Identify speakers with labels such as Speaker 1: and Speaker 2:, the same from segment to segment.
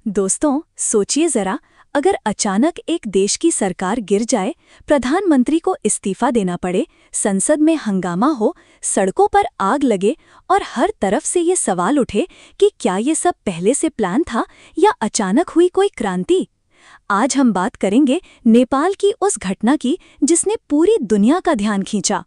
Speaker 1: दोस्तों, सोचिए जरा, अगर अचानक एक देश की सरकार गिर जाए, प्रधानमंत्री को इस्तीफा देना पड़े, संसद में हंगामा हो, सड़कों पर आग लगे और हर तरफ से ये सवाल उठे कि क्या ये सब पहले से प्लान था या अचानक हुई कोई क्रांति। आज हम बात करेंगे नेपाल की उस घटना की जिसने पूरी दुनिया का ध्यान खींचा।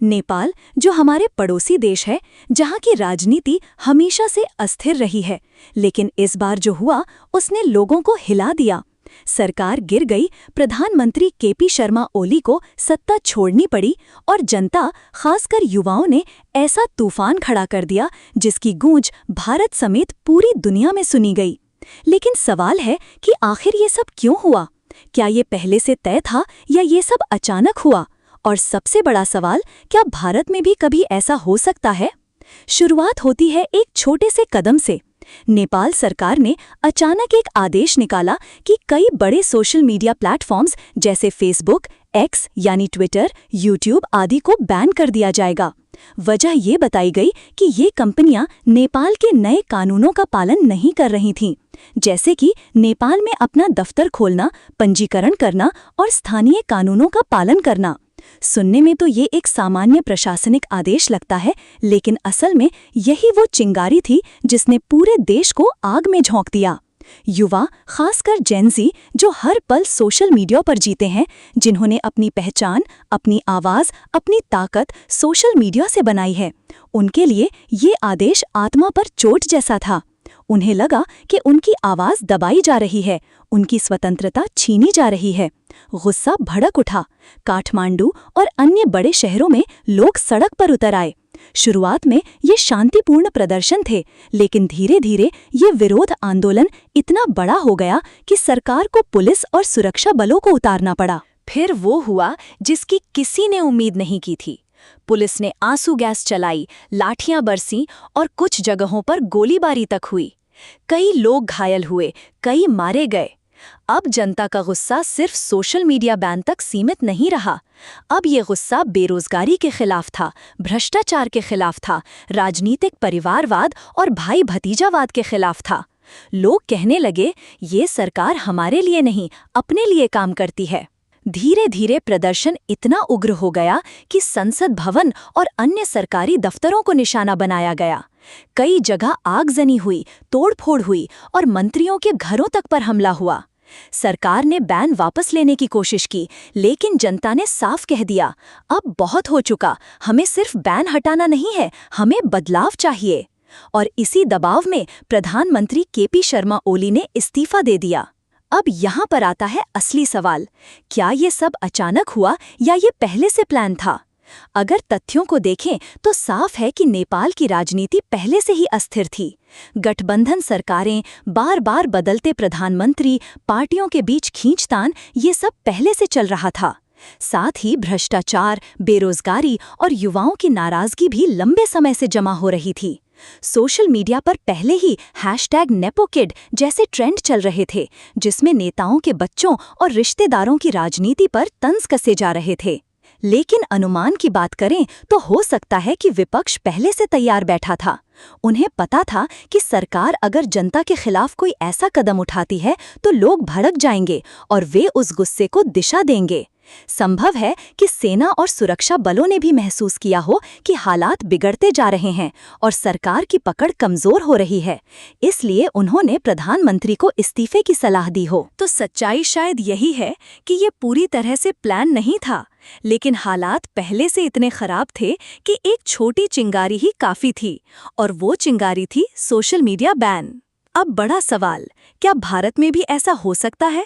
Speaker 1: नेपाल, जो हमारे पड़ोसी देश है, जहां की राजनीति हमेशा से अस्थिर रही है, लेकिन इस बार जो हुआ उसने लोगों को हिला दिया। सरकार गिर गई, प्रधानमंत्री केपी शर्मा ओली को सत्ता छोड़नी पड़ी और जनता, खासकर युवाओं ने ऐसा तूफान खड़ा कर दिया जिसकी गूंज भारत समेत पूरी दुनिया में सुनी गई। लेकिन सवाल है कि आखिर ये सब क्यों हुआ? क्या ये पहले से तय था या ये सब अचानक हुआ? और सबसे बड़ा सवाल, क्या भारत में भी कभी ऐसा हो सकता है? शुरुआत होती है एक छोटे से कदम से। नेपाल सरकार ने अचानक एक आदेश निकाला कि कई बड़े सोशल मीडिया प्लेटफॉर्म्स जैसे फेसबुक, एक्स यानी ट्विटर, यूट्यूब आदि को बैन कर दिया जाएगा। वजह ये बताई गई कि ये कंपनियां नेपाल के नए कानूनों का पालन नहीं कर रही थीं, जैसे कि नेपाल में अपना दफ्तर खोलना, पंजीकरण करना और स्थानीय कानूनों का पालन करना। सुनने में तो ये एक सामान्य प्रशासनिक आदेश लगता है, लेकिन असल में यही वो चिंगारी थी जिसने पूरे देश को आग में झोंक दिया। युवा, खासकर जेन-ज़ी, जो हर पल सोशल मीडिया पर जीते हैं, जिन्होंने अपनी पहचान, अपनी आवाज़, अपनी ताकत सोशल मीडिया से बनाई है, उनके लिए ये आदेश आत्मा पर चोट जैसा था। उन्हें लगा कि उनकी आवाज़ दबाई जा रही है, उनकी स्वतंत्रता छीनी जा रही है। गुस्सा भड़क उठा। काठमांडू और अन्य बड़े शहरों में लोग सड़क पर उतर आए। शुरुआत में ये शांतिपूर्ण प्रदर्शन थे, लेकिन धीरे धीरे ये विरोध आंदोलन इतना बड़ा हो गया कि सरकार को पुलिस और सुरक्षा बलों को उतारना पड़ा। फिर वो हुआ जिसकी किसी ने उम्मीद नहीं की थी। पुलिस ने आंसू गैस चलाई, लाठियां बरसीं और कुछ जगहों पर गोलीबारी तक हुई। कई लोग घायल हुए, कई मारे गए। अब जनता का गुस्सा सिर्फ सोशल मीडिया बैन तक सीमित नहीं रहा। अब ये गुस्सा बेरोजगारी के खिलाफ था, भ्रष्टाचार के खिलाफ था, राजनीतिक परिवारवाद और भाई भतीजावाद के खिलाफ था। लोग कहने लगे, ये सरकार हमारे लिए नहीं, अपने लिए काम करती है। धीरे धीरे प्रदर्शन इतना उग्र हो गया कि संसद भवन और अन्य सरकारी दफ्तरों को निशाना बनाया गया। कई जगह आगजनी हुई, तोड़फोड़ हुई और मंत्रियों के घरों तक पर हमला हुआ। सरकार ने बैन वापस लेने की कोशिश की, लेकिन जनता ने साफ कह दिया, अब बहुत हो चुका, हमें सिर्फ बैन हटाना नहीं है, हमें बदलाव चाहिए। और इसी दबाव में प्रधानमंत्री केपी शर्मा ओली ने इस्तीफा दे दिया। अब यहाँ पर आता है असली सवाल, क्या ये सब अचानक हुआ या ये पहले से प्लान था? अगर तथ्यों को देखें तो साफ है कि नेपाल की राजनीति पहले से ही अस्थिर थी। गठबंधन सरकारें, बार बार बदलते प्रधानमंत्री, पार्टियों के बीच खींचतान, ये सब पहले से चल रहा था। साथ ही भ्रष्टाचार, बेरोजगारी और युवाओं की नाराजगी भी लंबे समय से जमा हो रही थी। सोशल मीडिया पर पहले ही #नेपोकिड जैसे ट्रेंड चल रहे थे, जिसमें नेताओं के बच्चों और रिश्तेदारों की राजनीति पर तंज कसे जा रहे थे। लेकिन अनुमान की बात करें तो हो सकता है कि विपक्ष पहले से तैयार बैठा था। उन्हें पता था कि सरकार अगर जनता के खिलाफ कोई ऐसा कदम उठाती है तो लोग भड़क जाएंगे और वे उस गुस्से को दिशा देंगे। संभव है कि सेना और सुरक्षा बलों ने भी महसूस किया हो कि हालात बिगड़ते जा रहे हैं और सरकार की पकड़ कमजोर हो रही है, इसलिए उन्होंने प्रधानमंत्री को इस्तीफे की सलाह दी हो। तो सच्चाई शायद यही है कि ये पूरी तरह से प्लान नहीं था, लेकिन हालात पहले से इतने खराब थे कि एक छोटी चिंगारी ही काफी थी, और वो चिंगारी थी सोशल मीडिया बैन। अब बड़ा सवाल, क्या भारत में भी ऐसा हो सकता है?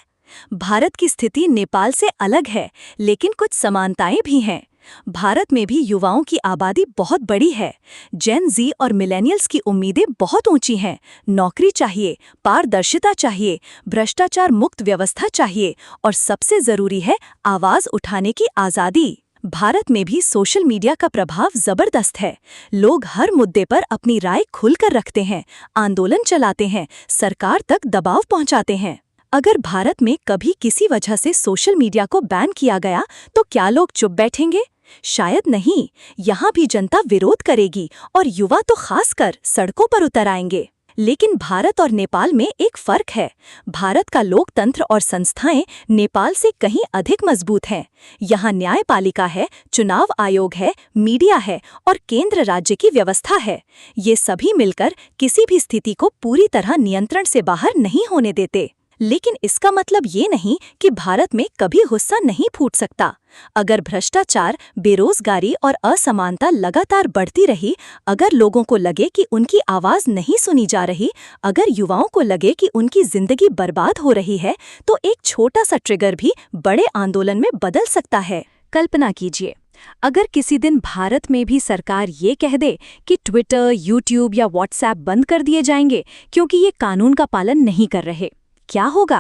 Speaker 1: भारत की स्थिति नेपाल से अलग है, लेकिन कुछ समानताएं भी हैं। भारत में भी युवाओं की आबादी बहुत बड़ी है। जेन-ज़ी और मिलेनियल्स की उम्मीदें बहुत ऊंची हैं। नौकरी चाहिए, पारदर्शिता चाहिए, भ्रष्टाचार मुक्त व्यवस्था चाहिए और सबसे जरूरी है आवाज उठाने की आज़ादी। भारत में भी सोशल मीडिया का प्रभाव जबरदस्त है। लोग हर मुद्दे पर अपनी राय खुलकर रखते हैं, आंदोलन चलाते हैं, सरकार तक दबाव पहुंचाते हैं। अगर भारत में कभी किसी वजह से सोशल मीडिया को बैन किया गया तो क्या लोग चुप बैठेंगे? शायद नहीं। यहाँ भी जनता विरोध करेगी और युवा तो खासकर सड़कों पर उतर आएंगे। लेकिन भारत और नेपाल में एक फर्क है। भारत का लोकतंत्र और संस्थाएं नेपाल से कहीं अधिक मजबूत हैं। यहाँ न्यायपालिका है, चुनाव आयोग है, मीडिया है और केंद्र राज्य की व्यवस्था है। ये सभी मिलकर किसी भी स्थिति को पूरी तरह नियंत्रण से बाहर नहीं होने देते। लेकिन इसका मतलब ये नहीं कि भारत में कभी गुस्सा नहीं फूट सकता। अगर भ्रष्टाचार, बेरोजगारी और असमानता लगातार बढ़ती रही, अगर लोगों को लगे कि उनकी आवाज नहीं सुनी जा रही, अगर युवाओं को लगे कि उनकी जिंदगी बर्बाद हो रही है, तो एक छोटा सा ट्रिगर भी बड़े आंदोलन में बदल सकता है। कल्पना कीजिए, अगर किसी दिन भारत में भी सरकार ये कह दे कि ट्विटर, यूट्यूब या व्हाट्सएप बंद कर दिए जाएंगे क्योंकि ये कानून का पालन नहीं कर रहे, क्या होगा?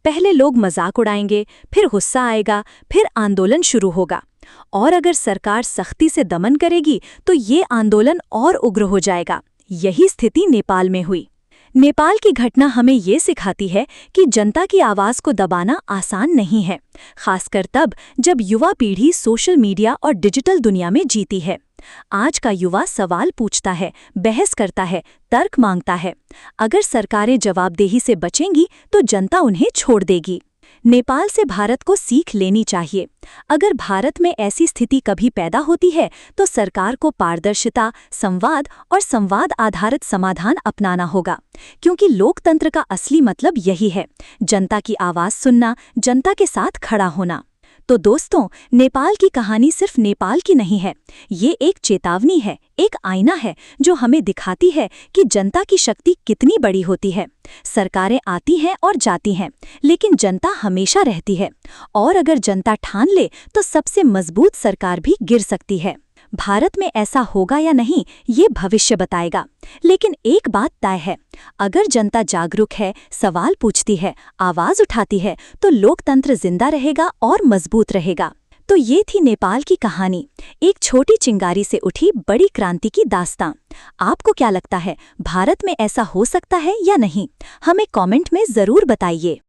Speaker 1: पहले लोग मजाक उड़ाएंगे, फिर गुस्सा आएगा, फिर आंदोलन शुरू होगा। और अगर सरकार सख्ती से दमन करेगी तो ये आंदोलन और उग्र हो जाएगा। यही स्थिति नेपाल में हुई। नेपाल की घटना हमें ये सिखाती है कि जनता की आवाज़ को दबाना आसान नहीं है, खासकर तब जब युवा पीढ़ी सोशल मीडिया और डिजिटल दुनिया में जीती है। आज का युवा सवाल पूछता है, बहस करता है, तर्क मांगता है। अगर सरकारें जवाबदेही से बचेंगी तो जनता उन्हें छोड़ देगी। नेपाल से भारत को सीख लेनी चाहिए। अगर भारत में ऐसी स्थिति कभी पैदा होती है तो सरकार को पारदर्शिता, संवाद और संवाद आधारित समाधान अपनाना होगा, क्योंकि लोकतंत्र का असली मतलब यही है, जनता की आवाज़ सुनना, जनता के साथ खड़ा होना। तो दोस्तों, नेपाल की कहानी सिर्फ नेपाल की नहीं है, ये एक चेतावनी है, एक आईना है जो हमें दिखाती है कि जनता की शक्ति कितनी बड़ी होती है। सरकारें आती हैं और जाती हैं, लेकिन जनता हमेशा रहती है। और अगर जनता ठान ले तो सबसे मजबूत सरकार भी गिर सकती है। भारत में ऐसा होगा या नहीं, ये भविष्य बताएगा। लेकिन एक बात तय है, अगर जनता जागरूक है, सवाल पूछती है, आवाज उठाती है, तो लोकतंत्र जिंदा रहेगा और मजबूत रहेगा। तो ये थी नेपाल की कहानी, एक छोटी चिंगारी से उठी बड़ी क्रांति की दास्तां। आपको क्या लगता है, भारत में ऐसा हो सकता है या नहीं? हमें कमेंट में जरूर बताइए।